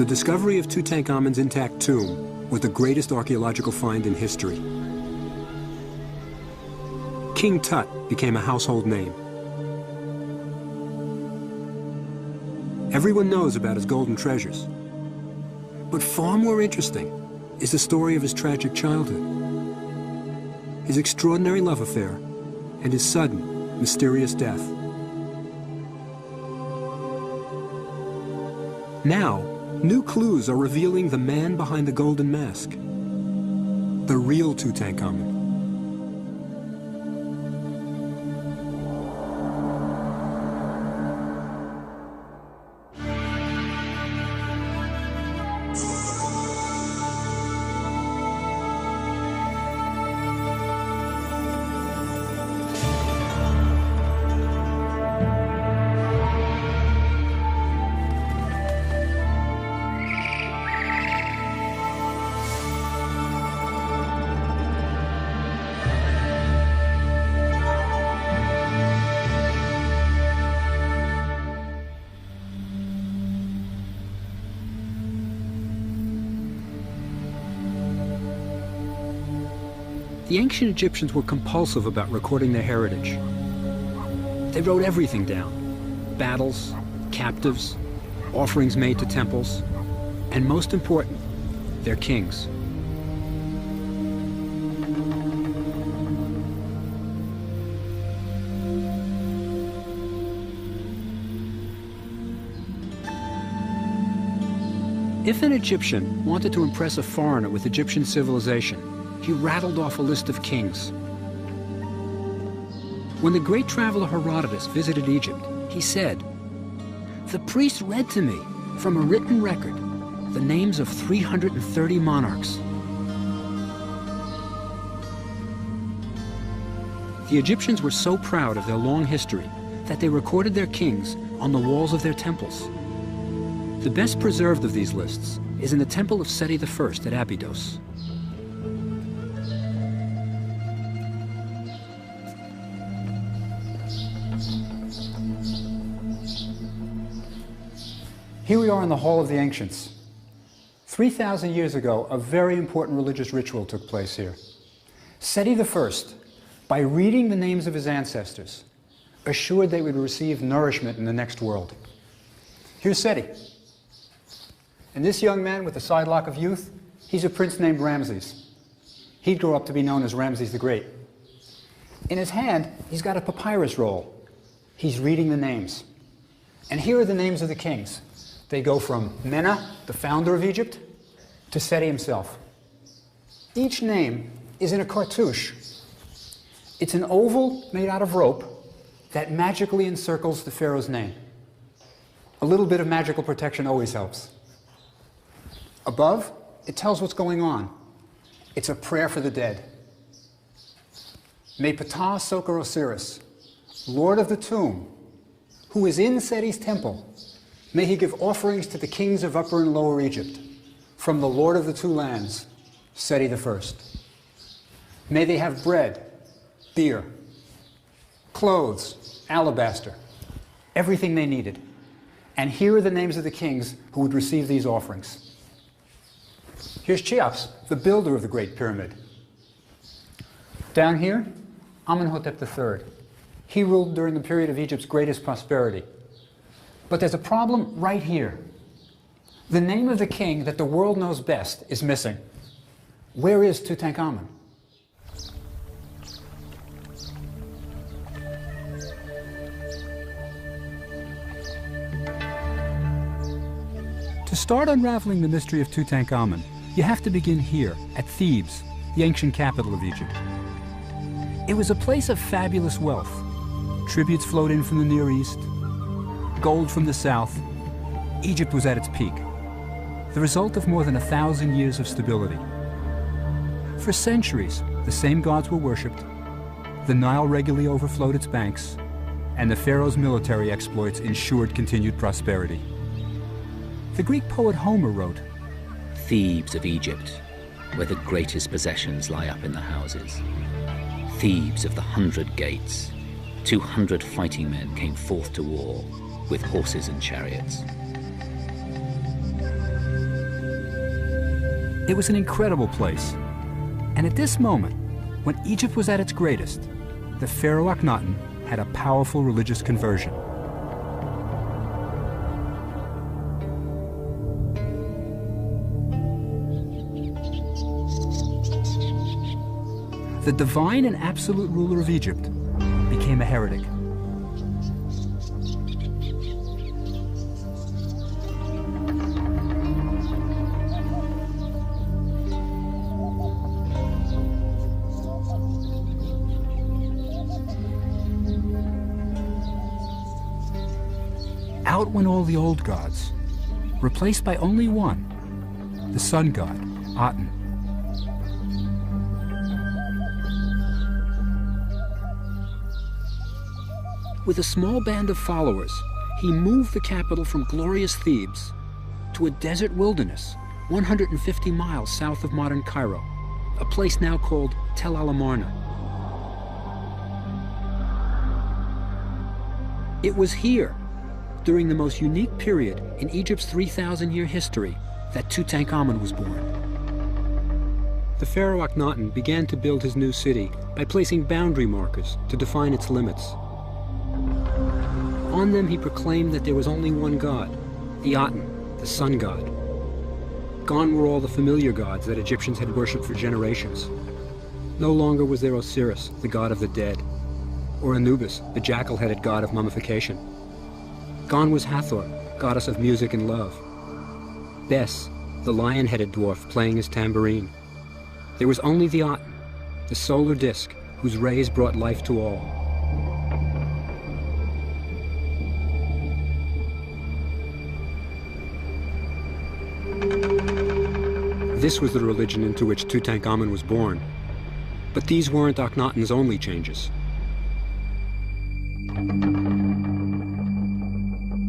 The discovery of Tutankhamon's intact tomb was the greatest archaeological find in history. King Tut became a household name. Everyone knows about his golden treasures. But far more interesting is the story of his tragic childhood, his extraordinary love affair, and his sudden, mysterious death. Now, new clues are revealing the man behind the golden mask, the real Tutankhamon. The ancient Egyptians were compulsive about recording their heritage. They wrote everything down: battles, captives, offerings made to temples, and most important, their kings. If an Egyptian wanted to impress a foreigner with Egyptian civilization, he rattled off a list of kings. When the great traveler Herodotus visited Egypt, he said, "The priest read to me from a written record the names of 330 monarchs." The Egyptians were so proud of their long history that they recorded their kings on the walls of their temples. The best preserved of these lists is in the temple of Seti I at Abydos. Here we are in the Hall of the Ancients. 3,000 years ago, a very important religious ritual took place here. Seti I, by reading the names of his ancestors, assured they would receive nourishment in the next world. Here's Seti. And this young man with the side lock of youth, he's a prince named Ramses. He'd grow up to be known as Ramses the Great. In his hand, he's got a papyrus roll. He's reading the names. And here are the names of the kings. They go from Mena, the founder of Egypt, to Seti himself. Each name is in a cartouche. It's an oval made out of rope that magically encircles the pharaoh's name. A little bit of magical protection always helps. Above, it tells what's going on. It's a prayer for the dead. May Ptah Soker Osiris, Lord of the tomb, who is in Seti's temple, may he give offerings to the kings of Upper and Lower Egypt, from the Lord of the two lands, Seti I. May they have bread, beer, clothes, alabaster, everything they needed. And here are the names of the kings who would receive these offerings. Here's Cheops, the builder of the Great Pyramid. Down here, Amenhotep III. He ruled during the period of Egypt's greatest prosperity. But there's a problem right here. The name of the king that the world knows best is missing. Where is Tutankhamon? To start unraveling the mystery of Tutankhamon, you have to begin here, at Thebes, the ancient capital of Egypt. It was a place of fabulous wealth. Tributes flowed in from the Near East, gold from the south. Egypt was at its peak, the result of more than 1,000 years of stability. For centuries, the same gods were worshipped, the Nile regularly overflowed its banks, and the pharaoh's military exploits ensured continued prosperity. The Greek poet Homer wrote, "Thebes of Egypt, where the greatest possessions lie up in the houses. Thebes of the 100 gates, 200 fighting men came forth to war, with horses and chariots." It was an incredible place. And at this moment, when Egypt was at its greatest, the pharaoh Akhenaton had a powerful religious conversion. The divine and absolute ruler of Egypt became a heretic. Out went all the old gods, replaced by only one, the sun god, Aten. With a small band of followers, he moved the capital from glorious Thebes to a desert wilderness 150 miles south of modern Cairo, a place now called Tel al-Amarna. It was here, during the most unique period in Egypt's 3,000-year history, that Tutankhamon was born. The pharaoh Akhenaton began to build his new city by placing boundary markers to define its limits. On them he proclaimed that there was only one god, the Aten, the sun god. Gone were all the familiar gods that Egyptians had worshipped for generations. No longer was there Osiris, the god of the dead, or Anubis, the jackal-headed god of mummification. Gone was Hathor, goddess of music and love. Bes, the lion-headed dwarf playing his tambourine. There was only the Aten, the solar disk whose rays brought life to all. This was the religion into which Tutankhamon was born. But these weren't Akhenaton's only changes.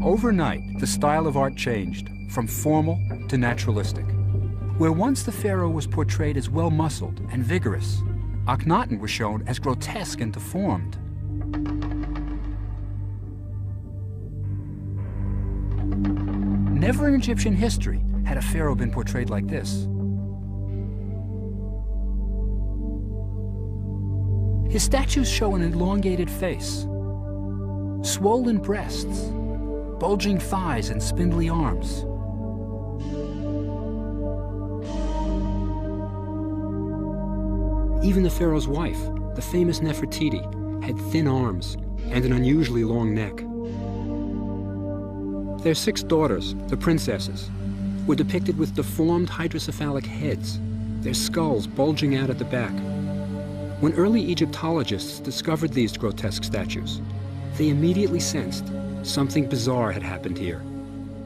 Overnight, the style of art changed from formal to naturalistic. Where once the pharaoh was portrayed as well-muscled and vigorous, Akhenaton was shown as grotesque and deformed. Never in Egyptian history had a pharaoh been portrayed like this. His statues show an elongated face, swollen breasts, bulging thighs and spindly arms. Even the pharaoh's wife, the famous Nefertiti, had thin arms and an unusually long neck. Their 6 daughters, the princesses, were depicted with deformed hydrocephalic heads, their skulls bulging out at the back. When early Egyptologists discovered these grotesque statues, they immediately sensed something bizarre had happened here.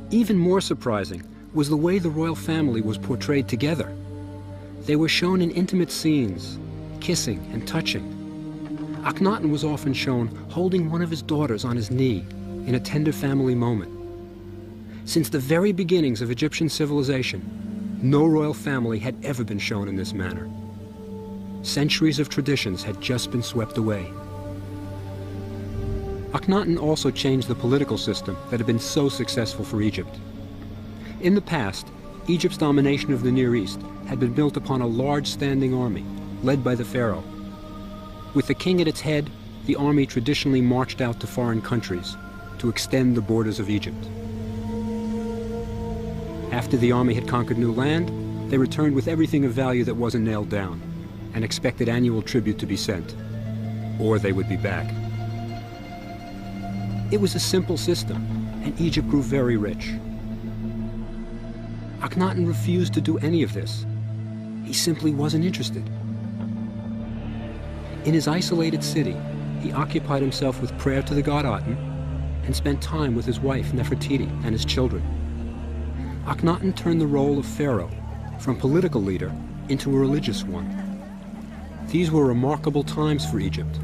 Even more surprising was the way the royal family was portrayed together. They were shown in intimate scenes, kissing and touching. Akhenaton was often shown holding one of his daughters on his knee in a tender family moment. Since the very beginnings of Egyptian civilization, no royal family had ever been shown in this manner. Centuries of traditions had just been swept away. Akhenaton also changed the political system that had been so successful for Egypt. In the past, Egypt's domination of the Near East had been built upon a large standing army, led by the pharaoh. With the king at its head, the army traditionally marched out to foreign countries to extend the borders of Egypt. After the army had conquered new land, they returned with everything of value that wasn't nailed down, and expected annual tribute to be sent, or they would be back. It was a simple system, and Egypt grew very rich. Akhenaton refused to do any of this. He simply wasn't interested. In his isolated city, he occupied himself with prayer to the god Aten and spent time with his wife Nefertiti and his children. Akhenaton turned the role of pharaoh from political leader into a religious one. These were remarkable times for Egypt,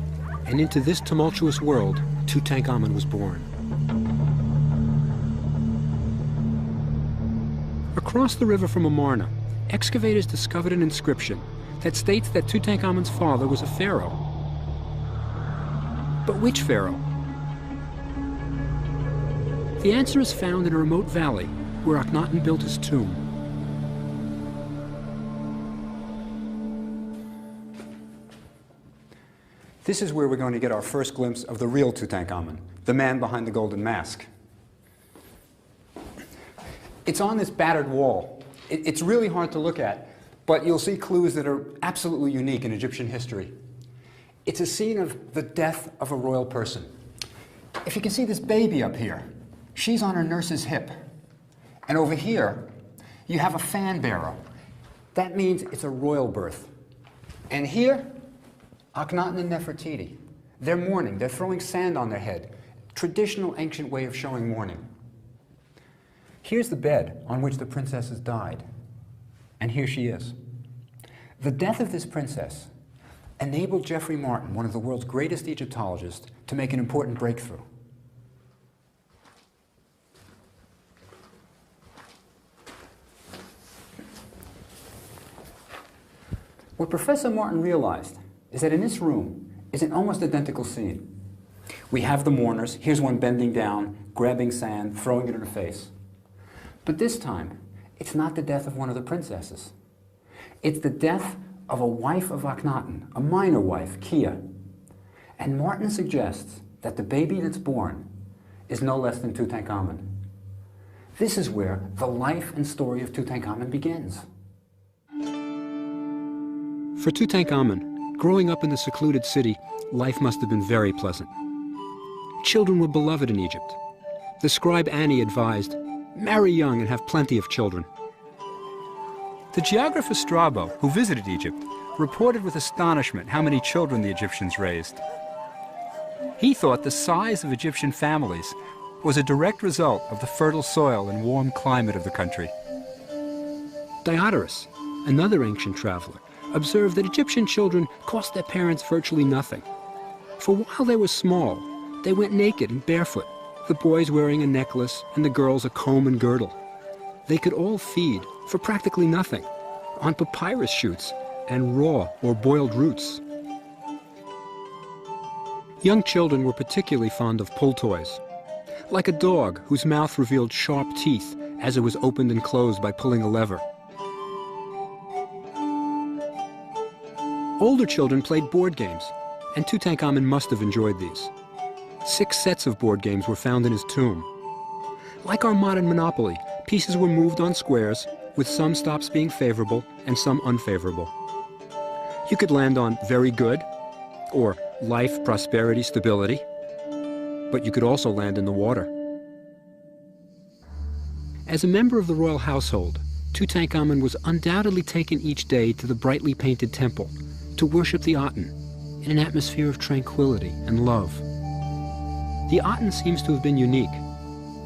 and into this tumultuous world, Tutankhamon was born. Across the river from Amarna, excavators discovered an inscription that states that Tutankhamon's father was a pharaoh. But which pharaoh? The answer is found in a remote valley where Akhenaton built his tomb. This is where we're going to get our first glimpse of the real Tutankhamon, the man behind the golden mask. It's on this battered wall. It's really hard to look at, but you'll see clues that are absolutely unique in Egyptian history. It's a scene of the death of a royal person. If you can see this baby up here, she's on her nurse's hip. And over here, you have a fan bearer. That means it's a royal birth. And here, Akhenaton and Nefertiti. They're mourning. They're throwing sand on their head. Traditional ancient way of showing mourning. Here's the bed on which the princesses died. And here she is. The death of this princess enabled Geoffrey Martin, one of the world's greatest Egyptologists, to make an important breakthrough. What Professor Martin realized is that in this room is an almost identical scene. We have the mourners. Here's one bending down, grabbing sand, throwing it in her face. But this time, it's not the death of one of the princesses. It's the death of a wife of Akhenaton, a minor wife, Kiya. And Martin suggests that the baby that's born is no less than Tutankhamon. This is where the life and story of Tutankhamon begins. For Tutankhamon, growing up in the secluded city, life must have been very pleasant. Children were beloved in Egypt. The scribe Annie advised, marry young and have plenty of children. The geographer Strabo, who visited Egypt, reported with astonishment how many children the Egyptians raised. He thought the size of Egyptian families was a direct result of the fertile soil and warm climate of the country. Diodorus, another ancient traveler, observed that Egyptian children cost their parents virtually nothing. For while they were small, they went naked and barefoot, the boys wearing a necklace and the girls a comb and girdle. They could all feed, for practically nothing, on papyrus shoots and raw or boiled roots. Young children were particularly fond of pull toys, like a dog whose mouth revealed sharp teeth as it was opened and closed by pulling a lever. Older children played board games, and Tutankhamon must have enjoyed these. 6 sets of board games were found in his tomb. Like our modern Monopoly, pieces were moved on squares, with some stops being favorable and some unfavorable. You could land on very good, or life, prosperity, stability, but you could also land in the water. As a member of the royal household, Tutankhamon was undoubtedly taken each day to the brightly painted temple to worship the Aten in an atmosphere of tranquility and love. The Aten seems to have been unique.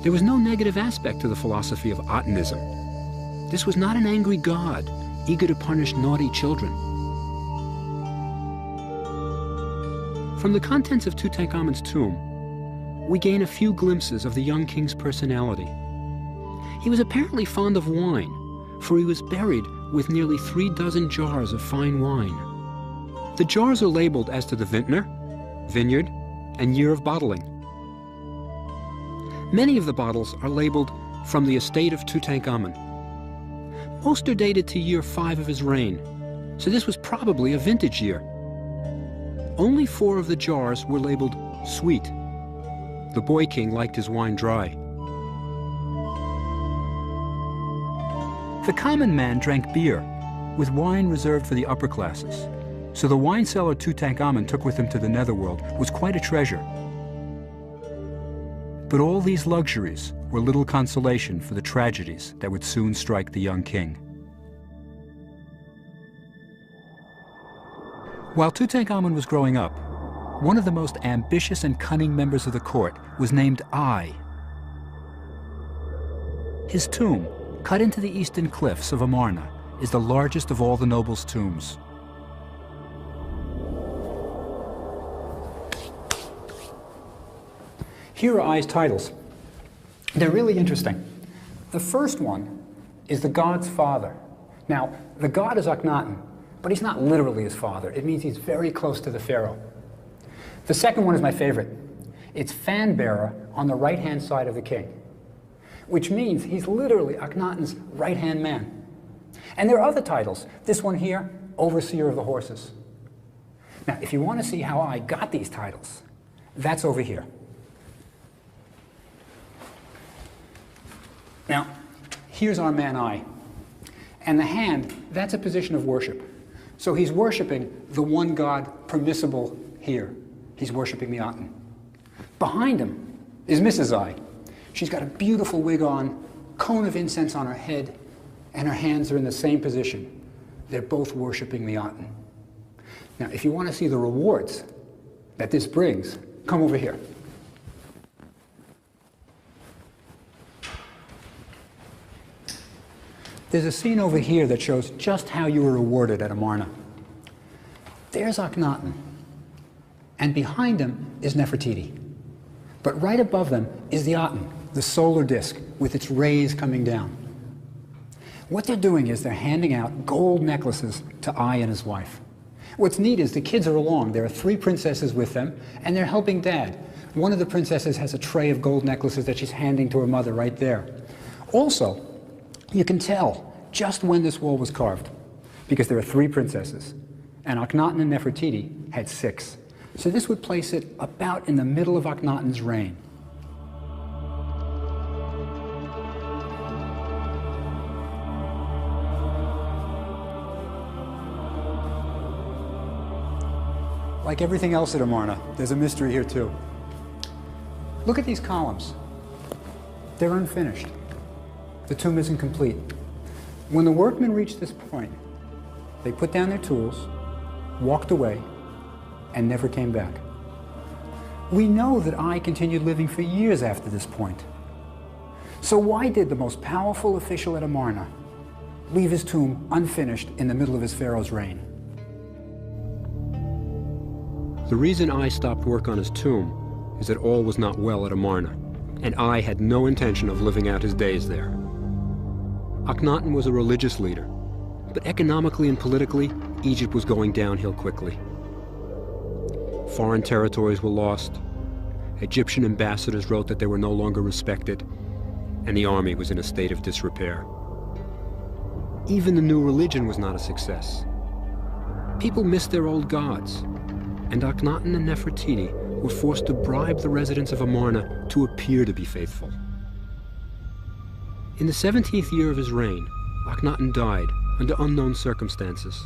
There was no negative aspect to the philosophy of Atenism. This was not an angry god, eager to punish naughty children. From the contents of Tutankhamon's tomb, we gain a few glimpses of the young king's personality. He was apparently fond of wine, for he was buried with nearly 36 jars of fine wine. The jars are labeled as to the vintner, vineyard, and year of bottling. Many of the bottles are labeled from the estate of Tutankhamon. Most are dated to year 5 of his reign, so this was probably a vintage year. Only 4 of the jars were labeled sweet. The boy king liked his wine dry. The common man drank beer, with wine reserved for the upper classes. So the wine cellar Tutankhamon took with him to the netherworld was quite a treasure. But all these luxuries were little consolation for the tragedies that would soon strike the young king. While Tutankhamon was growing up, one of the most ambitious and cunning members of the court was named I. His tomb, cut into the eastern cliffs of Amarna, is the largest of all the nobles' tombs. Here are I's titles. They're really interesting. The first one is the god's father. Now, the god is Akhenaton, but he's not literally his father. It means he's very close to the pharaoh. The second one is my favorite. It's fan bearer on the right-hand side of the king, which means he's literally Akhenaton's right-hand man. And there are other titles. This one here, overseer of the horses. Now, if you want to see how I got these titles, that's over here. Now, here's our man I. And the hand, that's a position of worship. So he's worshiping the one God permissible here. He's worshiping the Aten. Behind him is Mrs. I. She's got a beautiful wig on, cone of incense on her head, and her hands are in the same position. They're both worshiping the Aten. Now, if you want to see the rewards that this brings, come over here. There's a scene over here that shows just how you were rewarded at Amarna. There's Akhenaton, and behind him is Nefertiti. But right above them is the Aten, the solar disk, with its rays coming down. What they're doing is they're handing out gold necklaces to I and his wife. What's neat is the kids are along. There are 3 princesses with them, and they're helping Dad. One of the princesses has a tray of gold necklaces that she's handing to her mother right there. Also, you can tell just when this wall was carved, because there are 3 princesses, and Akhenaton and Nefertiti had 6. So this would place it about in the middle of Akhenaton's reign. Like everything else at Amarna, there's a mystery here too. Look at these columns. They're unfinished. The tomb isn't complete. When the workmen reached this point, they put down their tools, walked away, and never came back. We know that I continued living for years after this point. So why did the most powerful official at Amarna leave his tomb unfinished in the middle of his pharaoh's reign? The reason I stopped work on his tomb is that all was not well at Amarna, and I had no intention of living out his days there. Akhenaton was a religious leader, but economically and politically, Egypt was going downhill quickly. Foreign territories were lost, Egyptian ambassadors wrote that they were no longer respected, and the army was in a state of disrepair. Even the new religion was not a success. People missed their old gods, and Akhenaton and Nefertiti were forced to bribe the residents of Amarna to appear to be faithful. In the 17th year of his reign, Akhenaton died under unknown circumstances.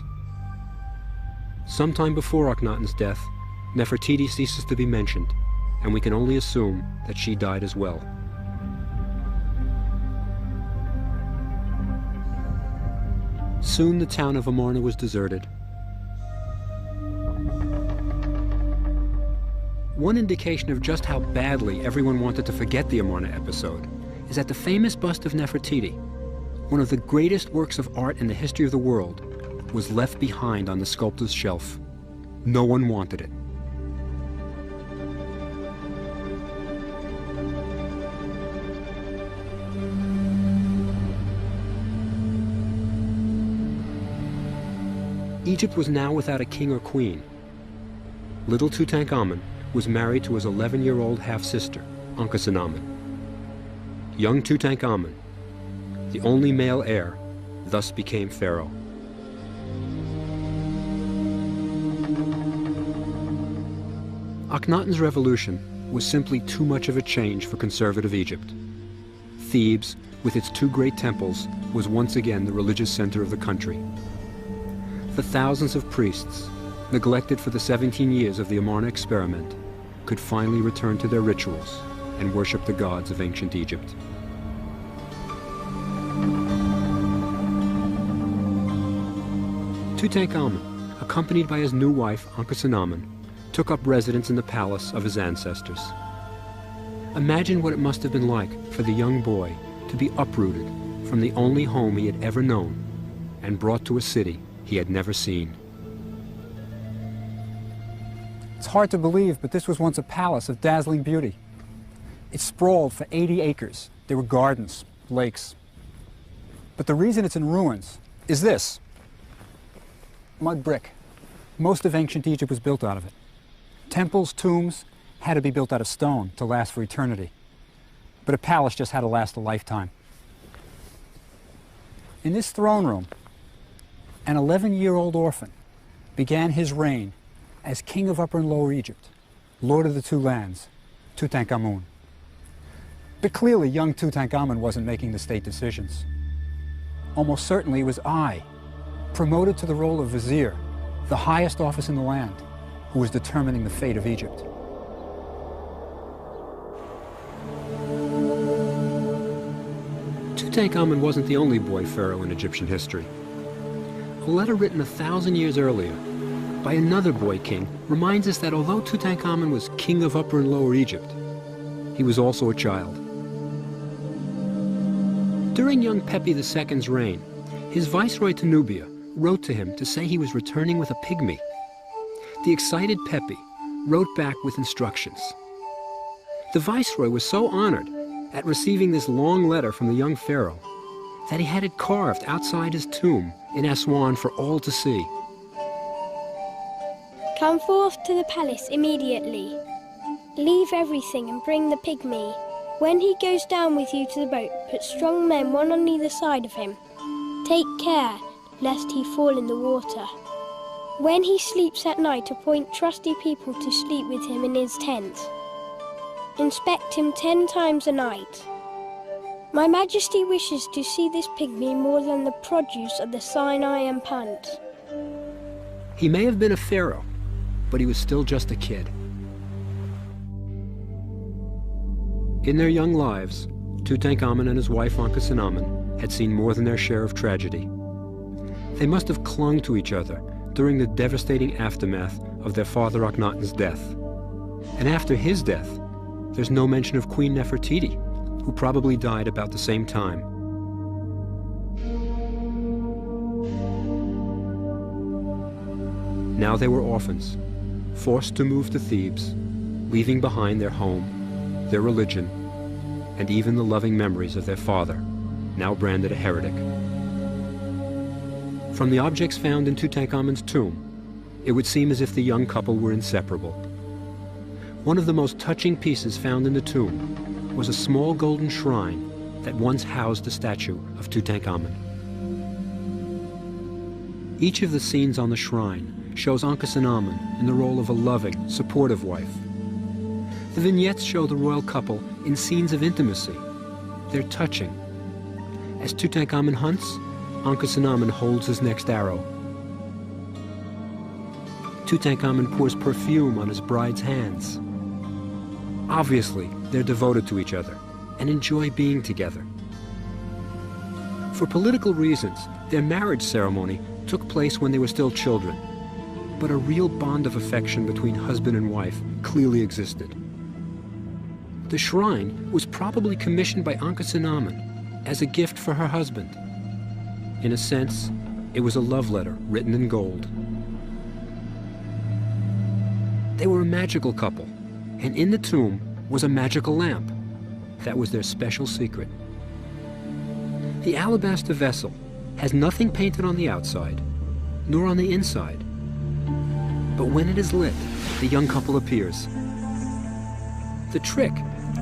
Sometime before Akhenaton's death, Nefertiti ceases to be mentioned, and we can only assume that she died as well. Soon the town of Amarna was deserted. One indication of just how badly everyone wanted to forget the Amarna episode is that the famous bust of Nefertiti, one of the greatest works of art in the history of the world, was left behind on the sculptor's shelf. No one wanted it. Egypt was now without a king or queen. Little Tutankhamon was married to his 11-year-old half-sister, Akhenaton. Young Tutankhamon, the only male heir, thus became pharaoh. Akhenaton's revolution was simply too much of a change for conservative Egypt. Thebes, with its 2 great temples, was once again the religious center of the country. The thousands of priests, neglected for the 17 years of the Amarna experiment, could finally return to their rituals and worship the gods of ancient Egypt. Tutankhamon, accompanied by his new wife, Akhenaton, took up residence in the palace of his ancestors. Imagine what it must have been like for the young boy to be uprooted from the only home he had ever known and brought to a city he had never seen. It's hard to believe, but this was once a palace of dazzling beauty. It sprawled for 80 acres. There were gardens, lakes. But the reason it's in ruins is this: mud brick. Most of ancient Egypt was built out of it. Temples, tombs had to be built out of stone to last for eternity. But a palace just had to last a lifetime. In this throne room, an 11-year-old orphan began his reign as king of Upper and Lower Egypt, lord of the two lands, Tutankhamon. But clearly, young Tutankhamon wasn't making the state decisions. Almost certainly it was I, promoted to the role of vizier, the highest office in the land, who was determining the fate of Egypt. Tutankhamon wasn't the only boy pharaoh in Egyptian history. A letter written 1,000 years earlier by another boy king reminds us that although Tutankhamon was king of Upper and Lower Egypt, he was also a child. During young Pepi II's reign, his viceroy to Nubia wrote to him to say he was returning with a pygmy. The excited Pepi wrote back with instructions. The viceroy was so honored at receiving this long letter from the young pharaoh that he had it carved outside his tomb in Aswan for all to see. Come forth to the palace immediately. Leave everything and bring the pygmy. When he goes down with you to the boat, put strong men one on either side of him. Take care lest he fall in the water. When he sleeps at night, appoint trusty people to sleep with him in his tent. Inspect him 10 times a night. My Majesty wishes to see this pygmy more than the produce of the Sinai and Punt. He may have been a pharaoh, but he was still just a kid. In their young lives, Tutankhamon and his wife Ankhesenamun had seen more than their share of tragedy. They must have clung to each other during the devastating aftermath of their father Akhenaton's death. And after his death, there's no mention of Queen Nefertiti, who probably died about the same time. Now they were orphans, forced to move to Thebes, leaving behind their home, their religion, and even the loving memories of their father, now branded a heretic. From the objects found in Tutankhamon's tomb, it would seem as if the young couple were inseparable. One of the most touching pieces found in the tomb was a small golden shrine that once housed the statue of Tutankhamon. Each of the scenes on the shrine shows Ankhesenamun in the role of a loving, supportive wife. The vignettes show the royal couple in scenes of intimacy. They're touching. As Tutankhamon hunts, Ankhesenamun holds his next arrow. Tutankhamon pours perfume on his bride's hands. Obviously, they're devoted to each other and enjoy being together. For political reasons, their marriage ceremony took place when they were still children, but a real bond of affection between husband and wife clearly existed. The shrine was probably commissioned by Ankhesenamun as a gift for her husband. In a sense, it was a love letter written in gold. They were a magical couple, and in the tomb was a magical lamp. That was their special secret. The alabaster vessel has nothing painted on the outside, nor on the inside. But when it is lit, the young couple appears. The trick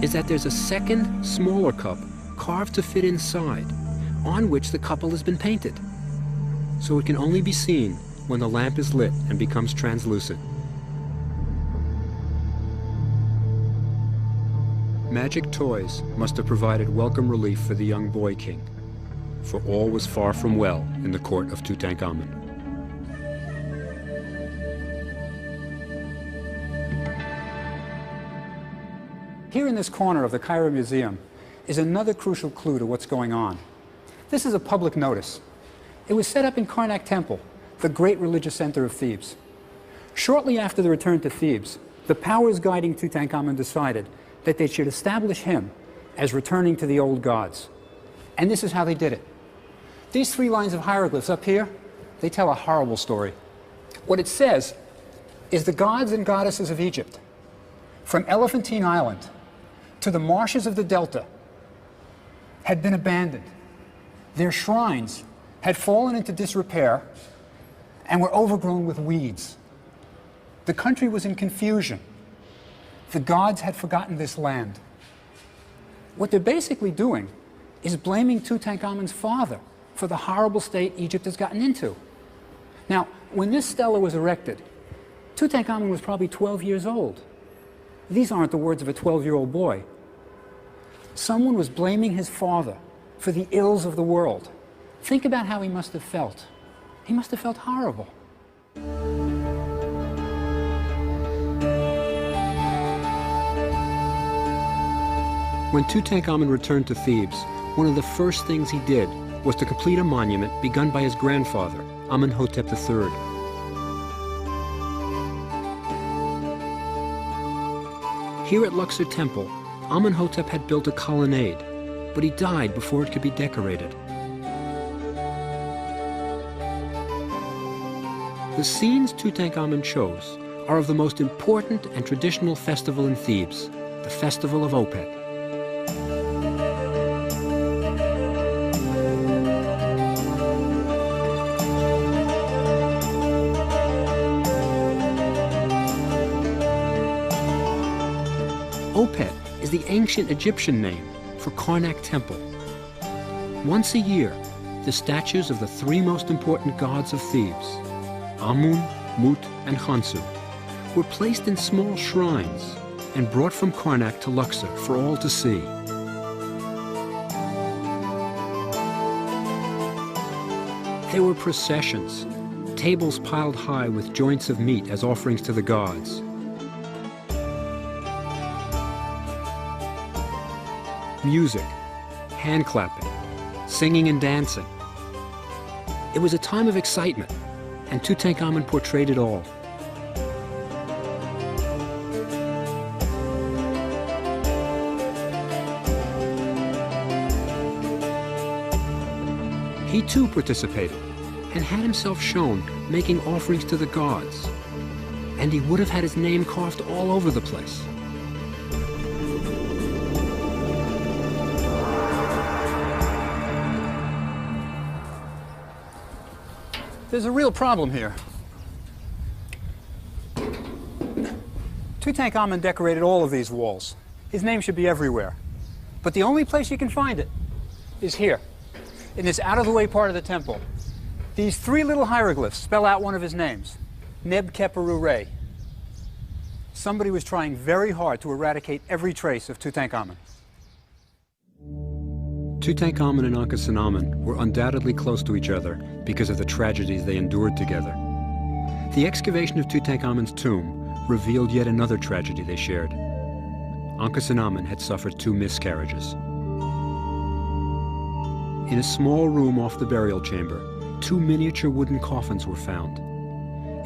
is that there's a second, smaller cup carved to fit inside, on which the couple has been painted. So it can only be seen when the lamp is lit and becomes translucent. Magic toys must have provided welcome relief for the young boy king, for all was far from well in the court of Tutankhamon. Here in this corner of the Cairo Museum is another crucial clue to what's going on. This is a public notice. It was set up in Karnak Temple, the great religious center of Thebes. Shortly after the return to Thebes, the powers guiding Tutankhamon decided that they should establish him as returning to the old gods. And this is how they did it. These 3 lines of hieroglyphs up here, they tell a horrible story. What it says is the gods and goddesses of Egypt, from Elephantine Island to the marshes of the Delta, had been abandoned. Their shrines had fallen into disrepair and were overgrown with weeds. The country was in confusion. The gods had forgotten this land. What they're basically doing is blaming Tutankhamon's father for the horrible state Egypt has gotten into. Now, when this stela was erected, Tutankhamun was probably 12 years old. These aren't the words of a 12-year-old boy. Someone was blaming his father for the ills of the world. Think about how he must have felt. He must have felt horrible. When Tutankhamon returned to Thebes, one of the first things he did was to complete a monument begun by his grandfather, Amenhotep III. Here at Luxor Temple, Amenhotep had built a colonnade, but he died before it could be decorated. The scenes Tutankhamon chose are of the most important and traditional festival in Thebes, the festival of Opet. Opet is the ancient Egyptian name for Karnak Temple. Once a year, the statues of the three most important gods of Thebes, Amun, Mut, and Khonsu, were placed in small shrines and brought from Karnak to Luxor for all to see. There were processions, tables piled high with joints of meat as offerings to the gods. Music, hand clapping, singing and dancing. It was a time of excitement, and Tutankhamon portrayed it all. He too participated and had himself shown making offerings to the gods, and he would have had his name carved all over the place. There's a real problem here. Tutankhamun decorated all of these walls. His name should be everywhere. But the only place you can find it is here, in this out-of-the-way part of the temple. These three little hieroglyphs spell out one of his names, Neb-Keperu-Re. Somebody was trying very hard to eradicate every trace of Tutankhamun. Tutankhamon and Akhenaton were undoubtedly close to each other because of the tragedies they endured together. The excavation of Tutankhamon's tomb revealed yet another tragedy they shared. Akhenaton had suffered 2 miscarriages. In a small room off the burial chamber, 2 miniature wooden coffins were found.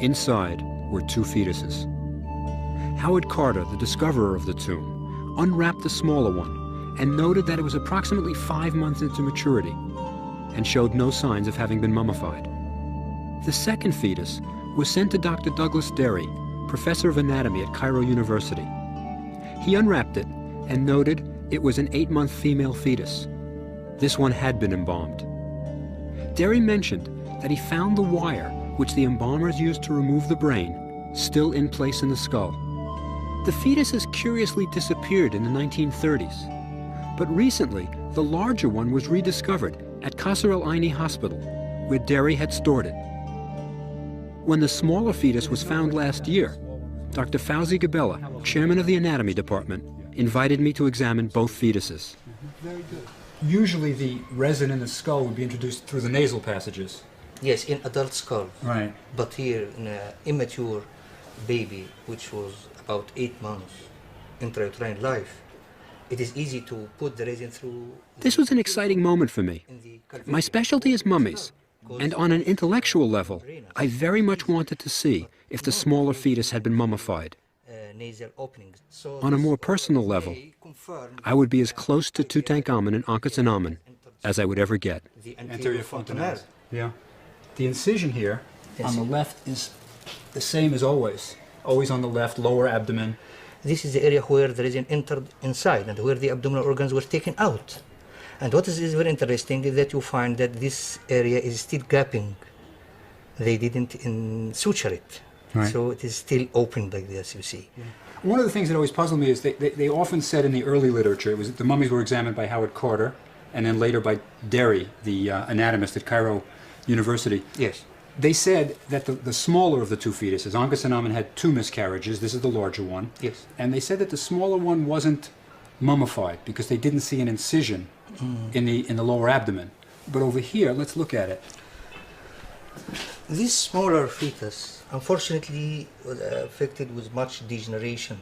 Inside were 2 fetuses. Howard Carter, the discoverer of the tomb, unwrapped the smaller one and noted that it was approximately 5 months into maturity and showed no signs of having been mummified. The second fetus was sent to Dr. Douglas Derry, professor of anatomy at Cairo University. He unwrapped it and noted it was an 8-month female fetus. This one had been embalmed. Derry mentioned that he found the wire which the embalmers used to remove the brain still in place in the skull. The fetuses curiously disappeared in the 1930s. But recently, the larger one was rediscovered at Qasr al-Aini Hospital, where Derry had stored it. When the smaller fetus was found last year, Dr. Fauzi Gabella, chairman of the anatomy department, invited me to examine both fetuses. Very good. Usually the resin in the skull would be introduced through the nasal passages. Yes, in adult skull. Right. But here, in an immature baby, which was about 8 months, intrauterine life, it is easy to put the resin through. This was an exciting moment for me. My specialty is mummies, and on an intellectual level, I very much wanted to see if the smaller fetus had been mummified. On a more personal level, I would be as close to Tutankhamon and Akhenaton as I would ever get. Anterior fontanelles. Yeah. The incision here on the left is the same as always. Always on the left, lower abdomen. This is the area where the resin entered inside and where the abdominal organs were taken out. And what is very interesting is that you find that this area is still gapping. They didn't suture it. Right. So it is still open like this, you see. Yeah. One of the things that always puzzled me is they often said in the early literature, it was the mummies were examined by Howard Carter and then later by Derry, the anatomist at Cairo University. Yes. They said that the smaller of the two fetuses, Ankhesenamun had 2 miscarriages, this is the larger one. Yes. And they said that the smaller one wasn't mummified because they didn't see an incision in the lower abdomen. But over here, let's look at it. This smaller fetus, unfortunately, was affected with much degeneration.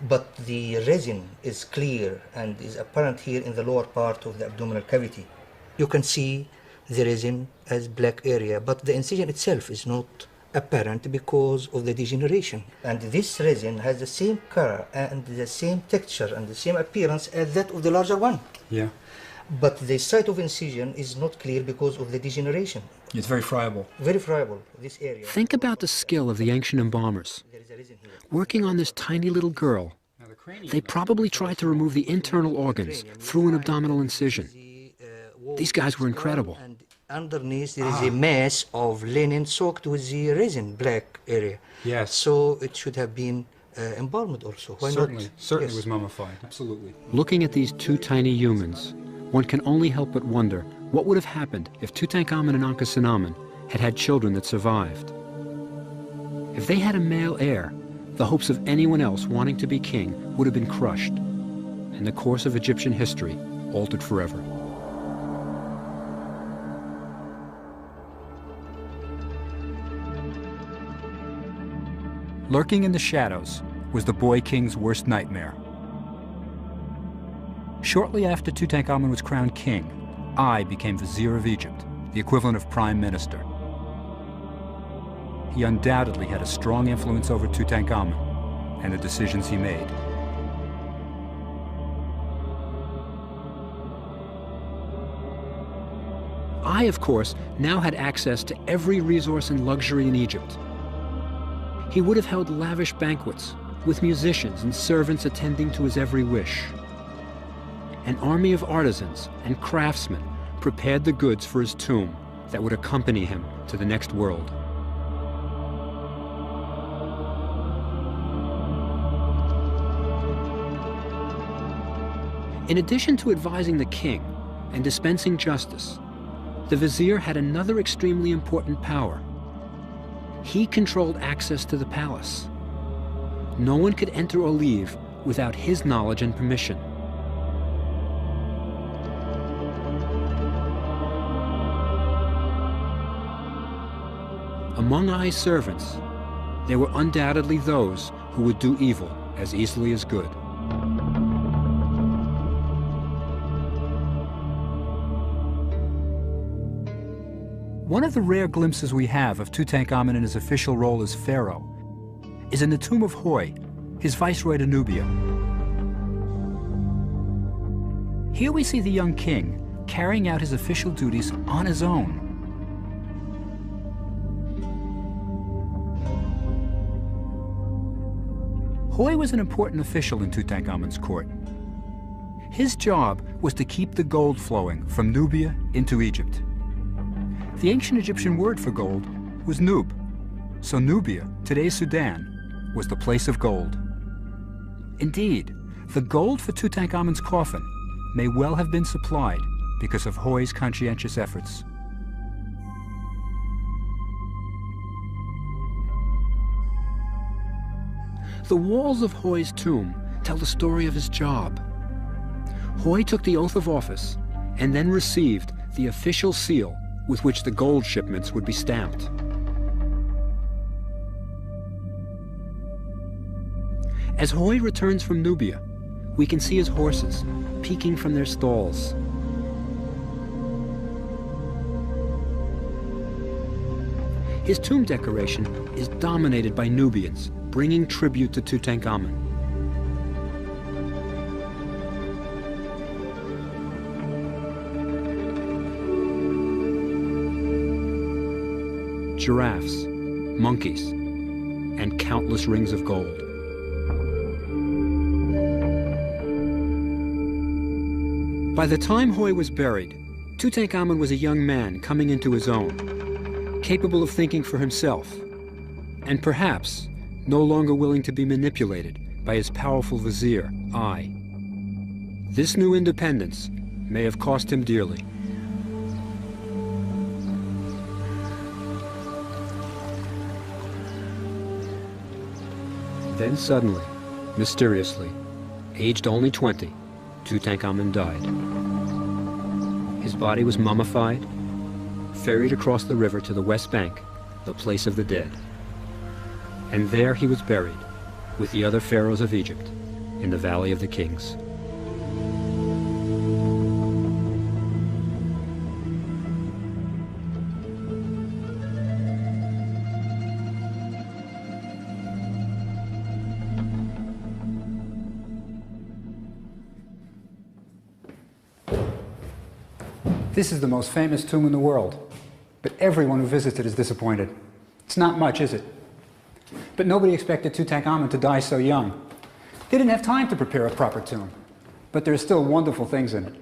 But the resin is clear and is apparent here in the lower part of the abdominal cavity. You can see the resin as black area, but the incision itself is not apparent because of the degeneration. And this resin has the same color and the same texture and the same appearance as that of the larger one. Yeah. But the site of incision is not clear because of the degeneration. It's very friable. Very friable, this area. Think about the skill of the ancient embalmers. There is a resin here. Working on this tiny little girl, they probably tried to remove the internal organs through an abdominal incision. These guys were incredible. And underneath there is a mass of linen soaked with the resin, black area. Yes. So it should have been embalmed also. Why Certainly. not? Certainly Yes. was mummified. Absolutely. Looking at these 2 tiny humans, one can only help but wonder what would have happened if Tutankhamon and Ankhesenamun had had children that survived. If they had a male heir, the hopes of anyone else wanting to be king would have been crushed, and the course of Egyptian history altered forever. Lurking in the shadows was the boy king's worst nightmare. Shortly after Tutankhamon was crowned king, I became vizier of Egypt, the equivalent of prime minister. He undoubtedly had a strong influence over Tutankhamon and the decisions he made. I, of course, now had access to every resource and luxury in Egypt. He would have held lavish banquets, with musicians and servants attending to his every wish. An army of artisans and craftsmen prepared the goods for his tomb that would accompany him to the next world. In addition to advising the king and dispensing justice, the vizier had another extremely important power. He controlled access to the palace. No one could enter or leave without his knowledge and permission. Among I's servants, there were undoubtedly those who would do evil as easily as good. One of the rare glimpses we have of Tutankhamon in his official role as pharaoh is in the tomb of Hoi, his viceroy to Nubia. Here we see the young king carrying out his official duties on his own. Hoi was an important official in Tutankhamon's court. His job was to keep the gold flowing from Nubia into Egypt. The ancient Egyptian word for gold was Nub, so Nubia, today's Sudan, was the place of gold. Indeed, the gold for Tutankhamon's coffin may well have been supplied because of Hoi's conscientious efforts. The walls of Hoi's tomb tell the story of his job. Hoi took the oath of office and then received the official seal with which the gold shipments would be stamped. As Hoi returns from Nubia, we can see his horses peeking from their stalls. His tomb decoration is dominated by Nubians, bringing tribute to Tutankhamon. Giraffes, monkeys, and countless rings of gold. By the time Hoi was buried, Tutankhamon was a young man coming into his own, capable of thinking for himself, and perhaps no longer willing to be manipulated by his powerful vizier, I. This new independence may have cost him dearly. Then suddenly, mysteriously, aged only 20, Tutankhamon died. His body was mummified, ferried across the river to the West Bank, the place of the dead. And there he was buried, with the other pharaohs of Egypt, in the Valley of the Kings. This is the most famous tomb in the world, but everyone who visits it is disappointed. It's not much, is it? But nobody expected Tutankhamon to die so young. They didn't have time to prepare a proper tomb, but there are still wonderful things in it.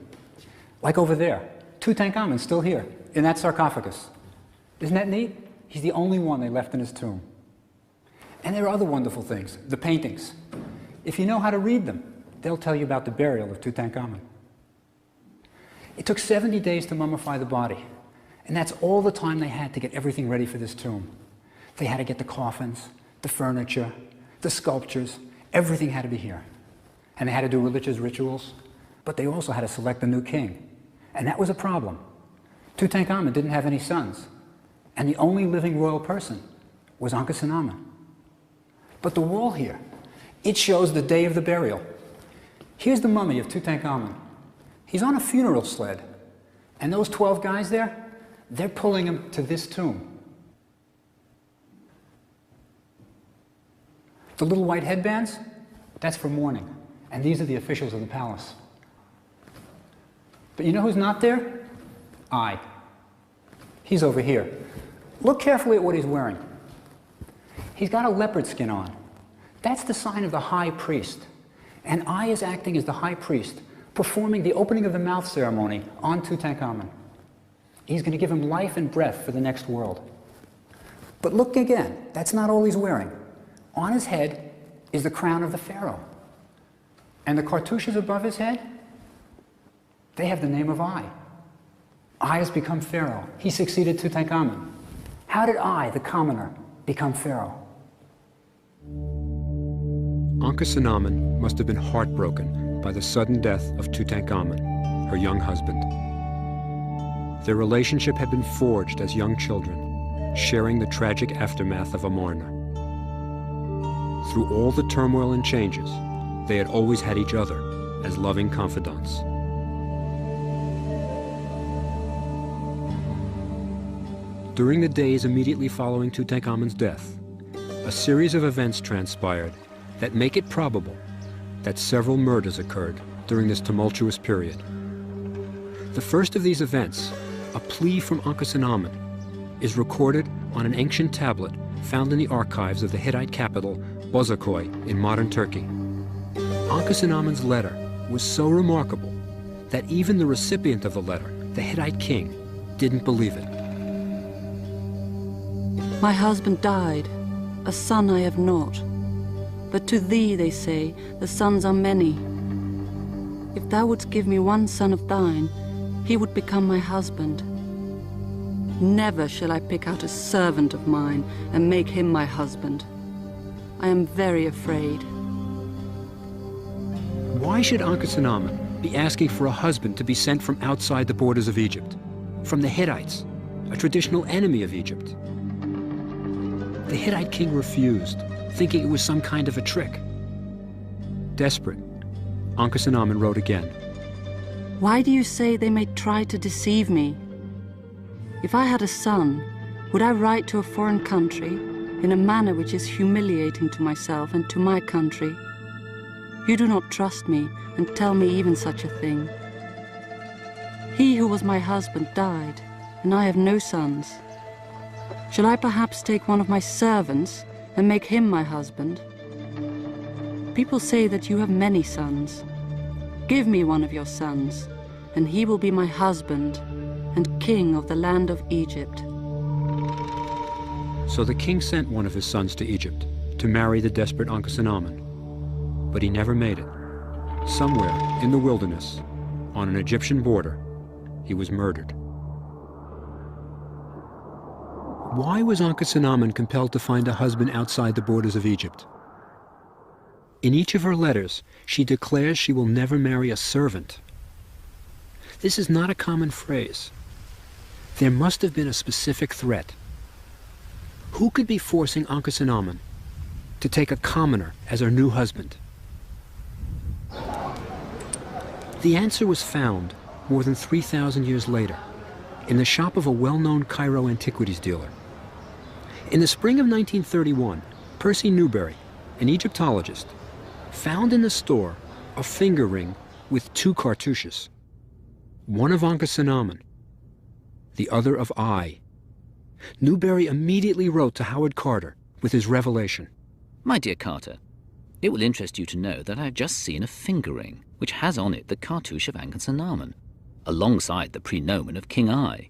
Like over there, Tutankhamon's still here, in that sarcophagus. Isn't that neat? He's the only one they left in his tomb. And there are other wonderful things, the paintings. If you know how to read them, they'll tell you about the burial of Tutankhamon. It took 70 days to mummify the body, and that's all the time they had to get everything ready for this tomb. They had to get the coffins, the furniture, the sculptures, everything had to be here. And they had to do religious rituals, but they also had to select a new king. And that was a problem. Tutankhamon didn't have any sons, and the only living royal person was Akhenaton. But the wall here, it shows the day of the burial. Here's the mummy of Tutankhamon. He's on a funeral sled, and those 12 guys there, they're pulling him to this tomb. The little white headbands, that's for mourning, and these are the officials of the palace. But you know who's not there? I. He's over here. Look carefully at what he's wearing. He's got a leopard skin on. That's the sign of the high priest, and I is acting as the high priest, performing the opening of the mouth ceremony on Tutankhamon. He's going to give him life and breath for the next world. But look again, that's not all he's wearing. On his head is the crown of the pharaoh. And the cartouches above his head, they have the name of I. I has become pharaoh. He succeeded Tutankhamon. How did I, the commoner, become pharaoh? Akhenaton must have been heartbroken by the sudden death of Tutankhamon, her young husband. Their relationship had been forged as young children, sharing the tragic aftermath of Amarna. Through all the turmoil and changes, they had always had each other as loving confidants. During the days immediately following Tutankhamon's death, a series of events transpired that make it probable that several murders occurred during this tumultuous period. The first of these events, a plea from Akhenaton, is recorded on an ancient tablet found in the archives of the Hittite capital, Bozaköy, in modern Turkey. Akhenaton's letter was so remarkable that even the recipient of the letter, the Hittite king, didn't believe it. My husband died, a son I have not. But to thee, they say, the sons are many. If thou wouldst give me one son of thine, he would become my husband. Never shall I pick out a servant of mine and make him my husband. I am very afraid. Why should Akhenaton be asking for a husband to be sent from outside the borders of Egypt, from the Hittites, a traditional enemy of Egypt? The Hittite king refused, thinking it was some kind of a trick. Desperate, Akhenaton wrote again. Why do you say they may try to deceive me? If I had a son, would I write to a foreign country in a manner which is humiliating to myself and to my country? You do not trust me and tell me even such a thing. He who was my husband died, and I have no sons. Shall I perhaps take one of my servants and make him my husband? People say that you have many sons. Give me one of your sons, and he will be my husband and king of the land of Egypt. So the king sent one of his sons to Egypt to marry the desperate Akhenaton. But he never made it. Somewhere in the wilderness, on an Egyptian border, he was murdered. Why was Akhenaton compelled to find a husband outside the borders of Egypt? In each of her letters, she declares she will never marry a servant. This is not a common phrase. There must have been a specific threat. Who could be forcing Akhenaton to take a commoner as her new husband? The answer was found more than 3,000 years later in the shop of a well-known Cairo antiquities dealer. In the spring of 1931, Percy Newberry, an Egyptologist, found in the store a finger ring with 2 cartouches, one of Akhenaton, the other of I. Newberry immediately wrote to Howard Carter with his revelation. My dear Carter, it will interest you to know that I have just seen a finger ring which has on it the cartouche of Akhenaton, alongside the prenomen of King I.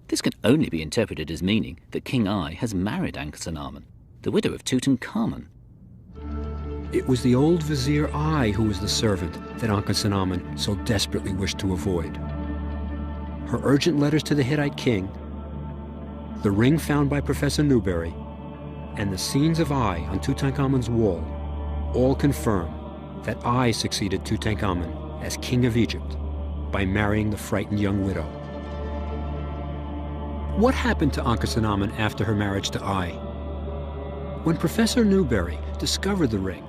This can only be interpreted as meaning that King I has married Akhenaton, the widow of Tutankhamon. It was the old Vizier I who was the servant that Akhenaton so desperately wished to avoid. Her urgent letters to the Hittite king, the ring found by Professor Newberry, and the scenes of I on Tutankhamon's wall all confirm that I succeeded Tutankhamon as king of Egypt by marrying the frightened young widow. What happened to Akhenaton after her marriage to I? When Professor Newberry discovered the ring,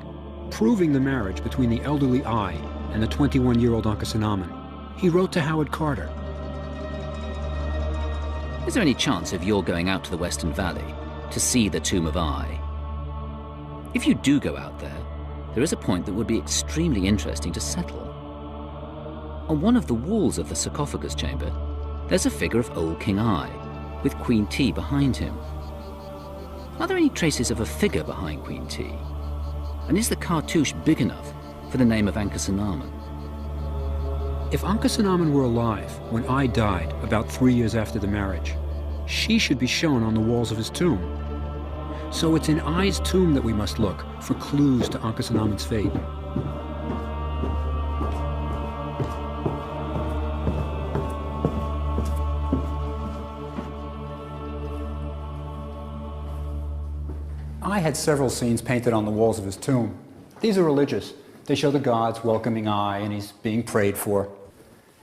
proving the marriage between the elderly I and the 21-year-old Akhenaton, he wrote to Howard Carter. Is there any chance of your going out to the Western Valley to see the tomb of I? If you do go out there, there is a point that would be extremely interesting to settle. On one of the walls of the sarcophagus chamber, there's a figure of old King I, with Queen T behind him. Are there any traces of a figure behind Queen T? And is the cartouche big enough for the name of Akhenaton? If Akhenaton were alive when I died about 3 years after the marriage, she should be shown on the walls of his tomb. So it's in I's tomb that we must look for clues to Akhenaton's fate. I had several scenes painted on the walls of his tomb. These are religious. They show the gods welcoming I, and he's being prayed for.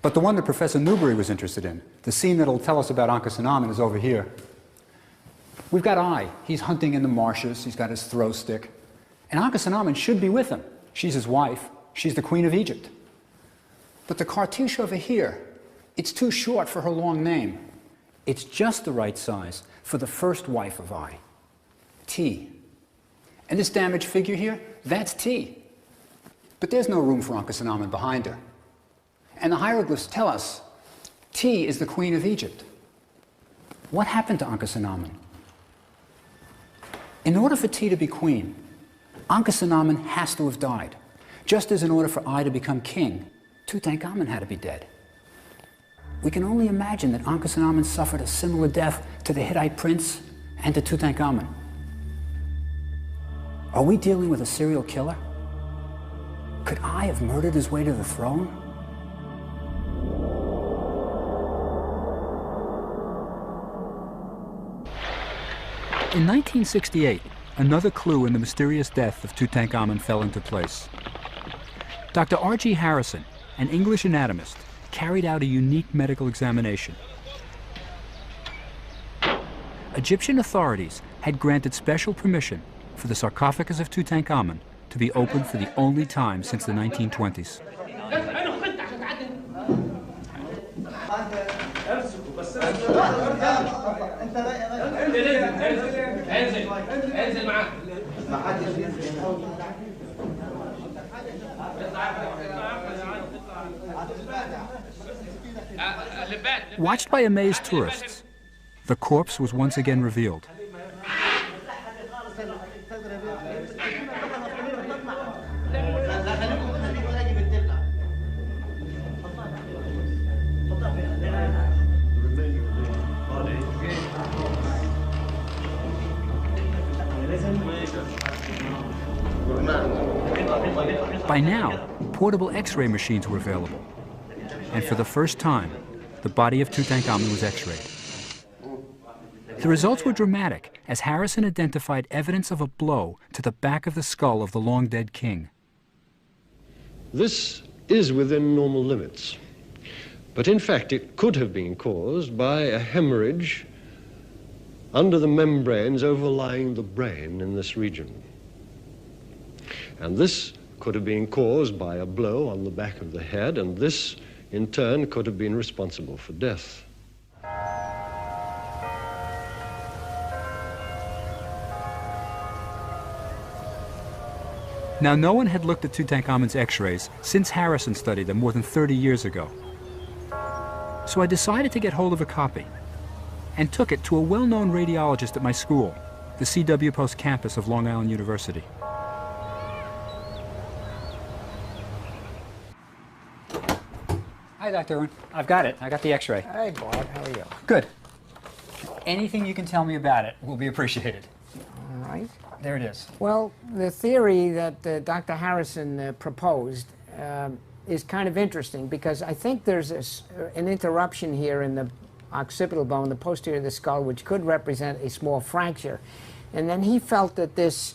But the one that Professor Newberry was interested in, the scene that'll tell us about Akhenaton, is over here. We've got I. He's hunting in the marshes. He's got his throw stick. And Akhenaton should be with him. She's his wife. She's the queen of Egypt. But the cartouche over here, it's too short for her long name. It's just the right size for the first wife of I, T. And this damaged figure here, that's T. But there's no room for Akhenaton behind her. And the hieroglyphs tell us T is the queen of Egypt. What happened to Akhenaton? In order for T to be queen, Akhenaton has to have died. Just as in order for I to become king, Tutankhamon had to be dead. We can only imagine that Akhenaton suffered a similar death to the Hittite prince and to Tutankhamon. Are we dealing with a serial killer? Could I have murdered his way to the throne? In 1968, another clue in the mysterious death of Tutankhamon fell into place. Dr. R.G. Harrison, an English anatomist, carried out a unique medical examination. Egyptian authorities had granted special permission for the sarcophagus of Tutankhamon to be opened for the only time since the 1920s. Watched by amazed tourists, the corpse was once again revealed. By now, portable X-ray machines were available, and for the first time, the body of Tutankhamon was X-rayed. The results were dramatic, as Harrison identified evidence of a blow to the back of the skull of the long-dead king. This is within normal limits, but in fact it could have been caused by a hemorrhage under the membranes overlying the brain in this region. And this could have been caused by a blow on the back of the head, and this, in turn, could have been responsible for death. Now, no one had looked at Tutankhamon's x-rays since Harrison studied them more than 30 years ago. So I decided to get hold of a copy and took it to a well-known radiologist at my school, the C.W. Post campus of Long Island University. Hi, Dr. Irwin. I've got it. I got the x-ray. Hi, Bob. How are you? Good. Anything you can tell me about it will be appreciated. All right. There it is. Well, the theory that Dr. Harrison proposed is kind of interesting, because I think there's an interruption here in the occipital bone, the posterior of the skull, which could represent a small fracture. And then he felt that this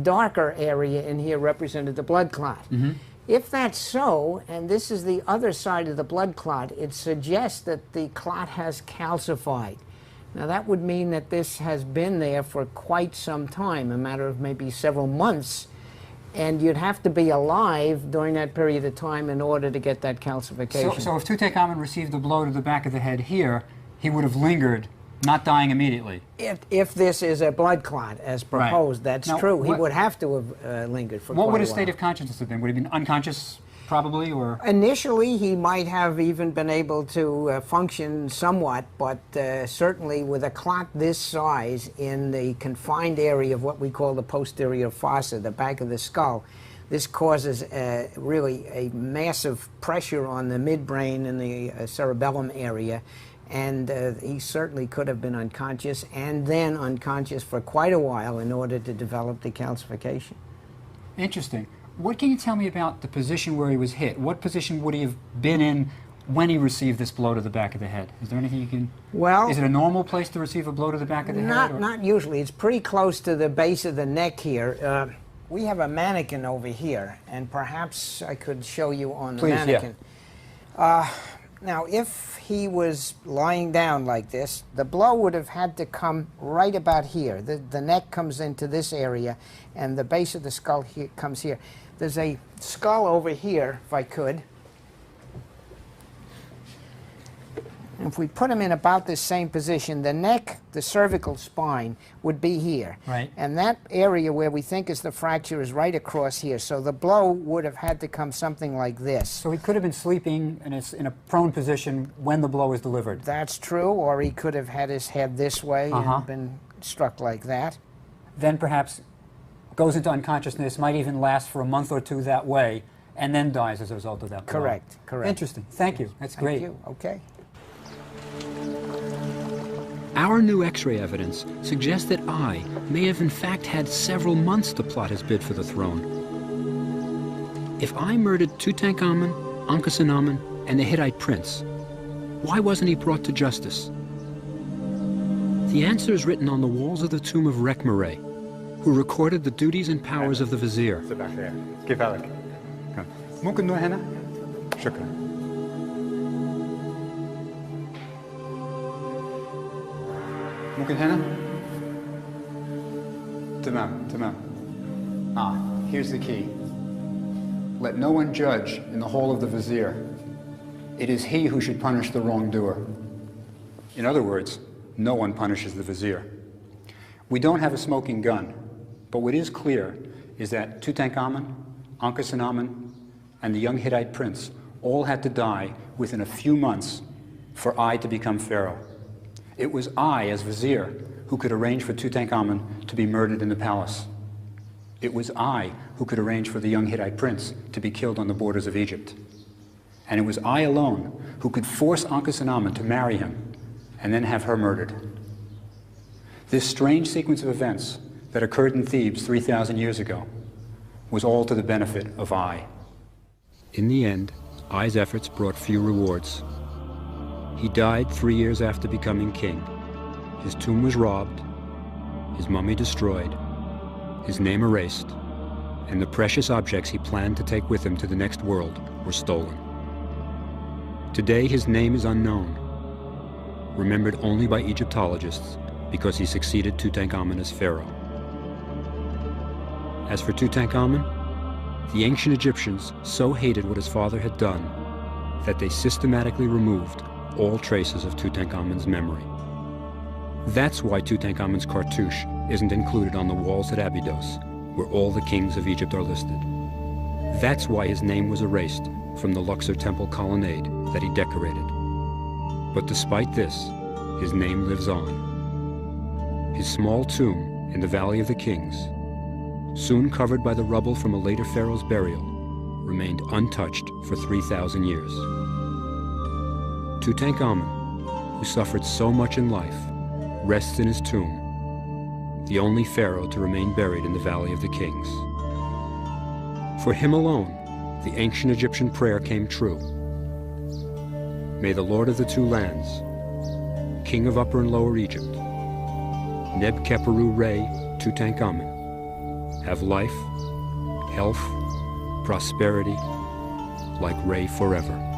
darker area in here represented the blood clot. Mm-hmm. If that's so, and this is the other side of the blood clot, it suggests that the clot has calcified. Now that would mean that this has been there for quite some time, a matter of maybe several months, and you'd have to be alive during that period of time in order to get that calcification. So if Tutankhamun received a blow to the back of the head here, he would have lingered, not dying immediately. If this is a blood clot, as proposed, right. That's now, true. He would have to have lingered for quite a while. What would his state of consciousness have been? Would he have been unconscious, probably, or? Initially, he might have even been able to function somewhat, but certainly with a clot this size in the confined area of what we call the posterior fossa, the back of the skull, this causes really a massive pressure on the midbrain and the cerebellum area. And he certainly could have been unconscious, and then unconscious for quite a while in order to develop the calcification. Interesting. What can you tell me about the position where he was hit? What position would he have been in when he received this blow to the back of the head? Is there anything you can... Well... Is it a normal place to receive a blow to the back of the head? Not usually. It's pretty close to the base of the neck here. We have a mannequin over here, and perhaps I could show you on the mannequin. Yeah. Now, if he was lying down like this, the blow would have had to come right about here. The neck comes into this area, and the base of the skull comes here. There's a skull over here, if I could. If we put him in about this same position, the neck, the cervical spine, would be here. Right. And that area where we think is the fracture is right across here. So the blow would have had to come something like this. So he could have been sleeping in a prone position when the blow was delivered. That's true, or he could have had his head this way and been struck like that. Then perhaps goes into unconsciousness, might even last for a month or two that way, and then dies as a result of that blow. Correct, correct. Interesting. Thank you. That's great. Thank you. Okay. Our new X-ray evidence suggests that I may have in fact had several months to plot his bid for the throne. If I murdered Tutankhamon, Akhenaton, and the Hittite prince, why wasn't he brought to justice? The answer is written on the walls of the tomb of Rekhmere, who recorded the duties and powers of the vizier. ممكن هنا؟ تمام. Here's the key. Let no one judge in the hall of the vizier. It is he who should punish the wrongdoer. In other words, no one punishes the vizier. We don't have a smoking gun, but what is clear is that Tutankhamon, Akhenaton, and the young Hittite prince all had to die within a few months for I to become pharaoh. It was I, as vizier, who could arrange for Tutankhamon to be murdered in the palace. It was I who could arrange for the young Hittite prince to be killed on the borders of Egypt. And it was I alone who could force Akhenaton to marry him and then have her murdered. This strange sequence of events that occurred in Thebes 3,000 years ago was all to the benefit of I. In the end, I's efforts brought few rewards. He died 3 years after becoming king. his tomb was robbed, his mummy destroyed, his name erased, and the precious objects he planned to take with him to the next world were stolen. Today his name is unknown, remembered only by Egyptologists because he succeeded Tutankhamon as pharaoh. As for Tutankhamon, the ancient Egyptians so hated what his father had done that they systematically removed all traces of Tutankhamon's memory. That's why Tutankhamon's cartouche isn't included on the walls at Abydos, where all the kings of Egypt are listed. That's why his name was erased from the Luxor temple colonnade that he decorated. But despite this, his name lives on. His small tomb in the Valley of the Kings, soon covered by the rubble from a later pharaoh's burial, remained untouched for 3,000 years. Tutankhamon, who suffered so much in life, rests in his tomb, the only pharaoh to remain buried in the Valley of the Kings. For him alone, the ancient Egyptian prayer came true. May the Lord of the two lands, King of Upper and Lower Egypt, Neb-Keperu-Re Tutankhamon, have life, health, prosperity, like Re forever.